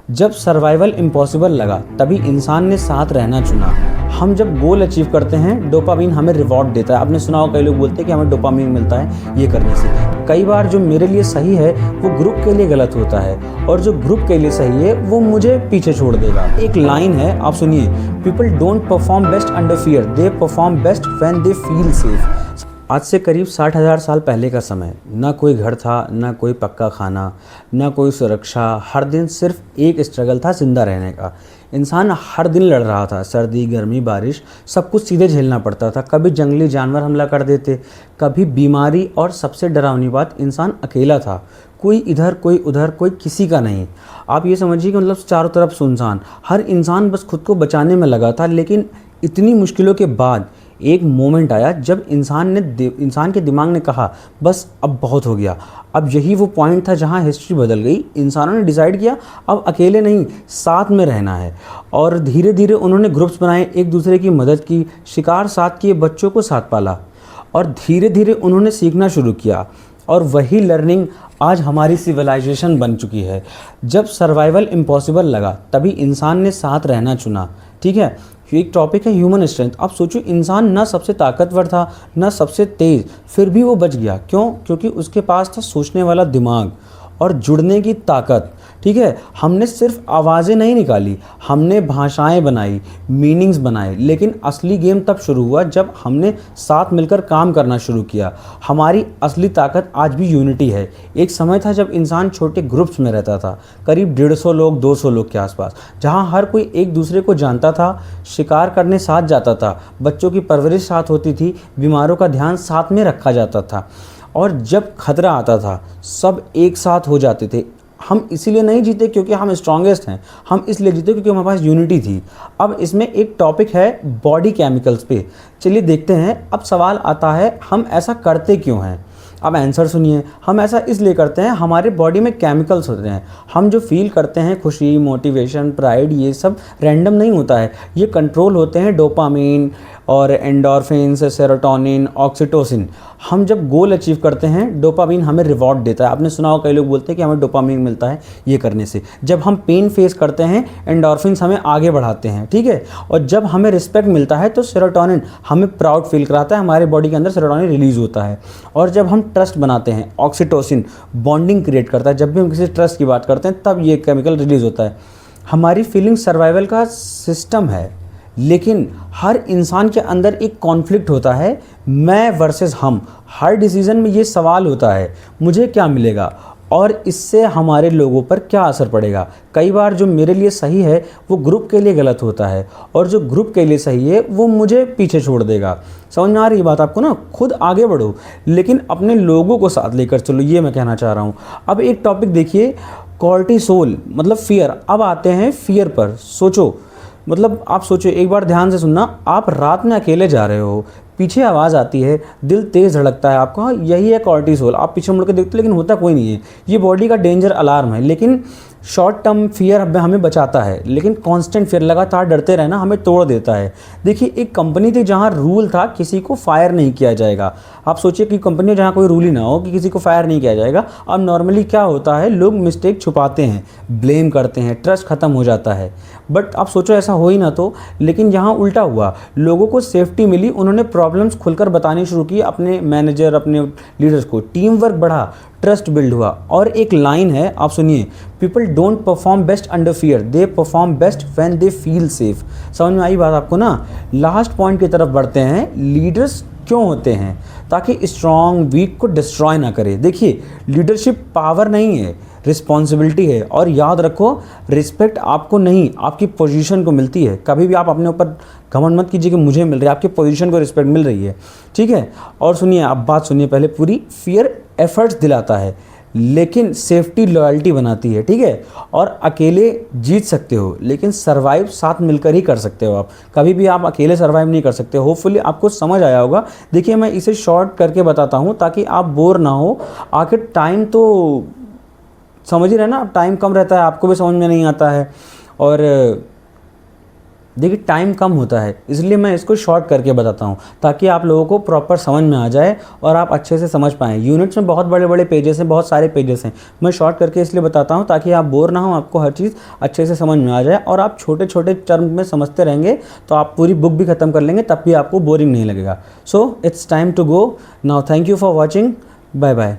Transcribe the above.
जब survival impossible लगा तभी इंसान ने साथ रहना चुना। हम जब गोल अचीव करते हैं डोपामीन हमें रिवॉर्ड देता है। आपने सुना होगा कई लोग बोलते हैं कि हमें डोपामीन मिलता है ये करने से। कई बार जो मेरे लिए सही है वो ग्रुप के लिए गलत होता है और जो ग्रुप के लिए सही है वो मुझे पीछे छोड़ देगा। एक लाइन है, आप सुनिए, people don't perform best under fear, they perform best when they feel safe. आज से करीब 60,000 साल पहले का समय, ना कोई घर था, ना कोई पक्का खाना, ना कोई सुरक्षा। हर दिन सिर्फ एक स्ट्रगल था, जिंदा रहने का। इंसान हर दिन लड़ रहा था, सर्दी गर्मी बारिश सब कुछ सीधे झेलना पड़ता था। कभी जंगली जानवर हमला कर देते, कभी बीमारी, और सबसे डरावनी बात, इंसान अकेला था। कोई इधर कोई उधर, कोई किसी का नहीं। आप ये समझिए कि मतलब चारों तरफ सुनसान, हर इंसान बस खुद को बचाने में लगा था। लेकिन इतनी मुश्किलों के बाद एक मोमेंट आया जब इंसान के दिमाग ने कहा बस अब बहुत हो गया। अब यही वो पॉइंट था जहां हिस्ट्री बदल गई। इंसानों ने डिसाइड किया अब अकेले नहीं, साथ में रहना है। और धीरे धीरे उन्होंने ग्रुप्स बनाए, एक दूसरे की मदद की, शिकार साथ किए, बच्चों को साथ पाला, और धीरे धीरे उन्होंने सीखना शुरू किया। और वही लर्निंग आज हमारी सिविलाइजेशन बन चुकी है। जब सर्वाइवल इम्पॉसिबल लगा तभी इंसान ने साथ रहना चुना। ठीक है, एक टॉपिक है ह्यूमन स्ट्रेंथ। आप सोचो, इंसान ना सबसे ताकतवर था, ना सबसे तेज़, फिर भी वो बच गया। क्यों? क्योंकि उसके पास था सोचने वाला दिमाग और जुड़ने की ताकत। ठीक है, हमने सिर्फ आवाज़ें नहीं निकाली, हमने भाषाएं बनाई, मीनिंग्स बनाए। लेकिन असली गेम तब शुरू हुआ जब हमने साथ मिलकर काम करना शुरू किया। हमारी असली ताकत आज भी यूनिटी है। एक समय था जब इंसान छोटे ग्रुप्स में रहता था, करीब 150 लोग, 200 लोग के आसपास, जहां हर कोई एक दूसरे को जानता था। शिकार करने साथ जाता था, बच्चों की परवरिश साथ होती थी, बीमारों का ध्यान साथ में रखा जाता था, और जब खतरा आता था सब एक साथ हो जाते थे। हम इसीलिए नहीं जीते क्योंकि हम स्ट्रॉन्गेस्ट हैं, हम इसलिए जीते क्योंकि हमारे पास यूनिटी थी। अब इसमें एक टॉपिक है बॉडी केमिकल्स पे, चलिए देखते हैं। अब सवाल आता है हम ऐसा करते क्यों हैं। अब आंसर सुनिए, हम ऐसा इसलिए करते हैं, हमारे बॉडी में केमिकल्स होते हैं। हम जो फील करते हैं, खुशी, मोटिवेशन, प्राइड, ये सब रैंडम नहीं होता है, ये कंट्रोल होते हैं डोपामीन और एंडोर्फिन्स, सेरोटोनिन, ऑक्सीटोसिन। हम जब गोल अचीव करते हैं डोपामीन हमें रिवॉर्ड देता है। आपने सुना होगा कई लोग बोलते हैं कि हमें डोपामीन मिलता है ये करने से। जब हम पेन फेस करते हैं एंडोर्फिन्स हमें आगे बढ़ाते हैं। ठीक है, और जब हमें रिस्पेक्ट मिलता है तो सेरोटोनिन हमें प्राउड फील कराता है, हमारे बॉडी के अंदर सेरोटोनिन रिलीज होता है। और जब हम ट्रस्ट बनाते हैं ऑक्सीटोसिन बॉन्डिंग क्रिएट करता है। जब भी हम किसी ट्रस्ट की बात करते हैं तब ये केमिकल रिलीज होता है। हमारी फीलिंग सर्वाइवल का सिस्टम है, लेकिन हर इंसान के अंदर एक कॉन्फ्लिक्ट होता है, मैं वर्सेस हम। हर डिसीजन में ये सवाल होता है मुझे क्या मिलेगा और इससे हमारे लोगों पर क्या असर पड़ेगा। कई बार जो मेरे लिए सही है वो ग्रुप के लिए गलत होता है और जो ग्रुप के लिए सही है वो मुझे पीछे छोड़ देगा। समझ में आ रही बात आपको ना? खुद आगे बढ़ो लेकिन अपने लोगों को साथ लेकर चलो, ये मैं कहना चाह रहा हूँ। अब एक टॉपिक देखिए, कॉर्टिसोल मतलब फियर। अब आते हैं फियर पर। सोचो, मतलब आप सोचो, एक बार ध्यान से सुनना। आप रात में अकेले जा रहे हो, पीछे आवाज़ आती है, दिल तेज़ धड़कता है आपका, यही है कॉर्टिसोल। आप पीछे मुड़ के देखते हो लेकिन होता कोई नहीं है, ये बॉडी का डेंजर अलार्म है। लेकिन शॉर्ट टर्म फियर हमें बचाता है, लेकिन कांस्टेंट फियर, लगातार डरते रहना, हमें तोड़ देता है। देखिए, एक कंपनी थी जहां रूल था किसी को फायर नहीं किया जाएगा। आप सोचिए कि कंपनी जहां कोई रूल ही ना हो कि किसी को फायर नहीं किया जाएगा। अब नॉर्मली क्या होता है, लोग मिस्टेक छुपाते हैं, ब्लेम करते हैं, ट्रस्ट खत्म हो जाता है। बट आप सोचो ऐसा हो ही ना तो, लेकिन यहाँ उल्टा हुआ, लोगों को सेफ्टी मिली, उन्होंने प्रॉब्लम्स खुलकर बतानी शुरू की अपने मैनेजर, अपने लीडर्स को, टीम वर्क बढ़ा, ट्रस्ट बिल्ड हुआ। और एक लाइन है, आप सुनिए, people don't perform best under fear, they perform best when they feel safe. समझ में आई बात आपको ना? लास्ट पॉइंट की तरफ बढ़ते हैं। लीडर्स क्यों होते हैं? ताकि स्ट्रॉन्ग वीक को डिस्ट्रॉय ना करे। देखिए, लीडरशिप पावर नहीं है, रिस्पॉन्सिबिलिटी है। और याद रखो, रिस्पेक्ट आपको नहीं, आपकी पोजीशन को मिलती है। कभी भी आप अपने ऊपर घमंड मत कीजिए कि मुझे मिल रही है, आपकी पोजीशन को रिस्पेक्ट मिल रही है। ठीक है, और सुनिए, आप बात सुनिए पहले पूरी। फियर एफर्ट्स दिलाता है लेकिन सेफ्टी लॉयल्टी बनाती है। ठीक है, और अकेले जीत सकते हो लेकिन सर्वाइव साथ मिलकर ही कर सकते हो। आप कभी भी आप अकेले सर्वाइव नहीं कर सकते। होपफुली आपको समझ आया होगा। देखिए, मैं इसे शॉर्ट करके बताता हूँ ताकि आप बोर ना हो। आखिर टाइम तो समझ ही रहे ना, टाइम कम रहता है, आपको भी समझ में नहीं आता है। और देखिए टाइम कम होता है, इसलिए मैं इसको शॉर्ट करके बताता हूँ ताकि आप लोगों को प्रॉपर समझ में आ जाए और आप अच्छे से समझ पाएँ। यूनिट्स में बहुत बड़े बड़े पेजेस हैं, बहुत सारे पेजेस हैं, मैं शॉर्ट करके इसलिए बताता हूँ ताकि आप बोर ना हो, आपको हर चीज़ अच्छे से समझ में आ जाए और आप छोटे छोटे टर्म में समझते रहेंगे तो आप पूरी बुक भी ख़त्म कर लेंगे, तब भी आपको बोरिंग नहीं लगेगा। So it's time to go now. Thank you for watching, bye bye.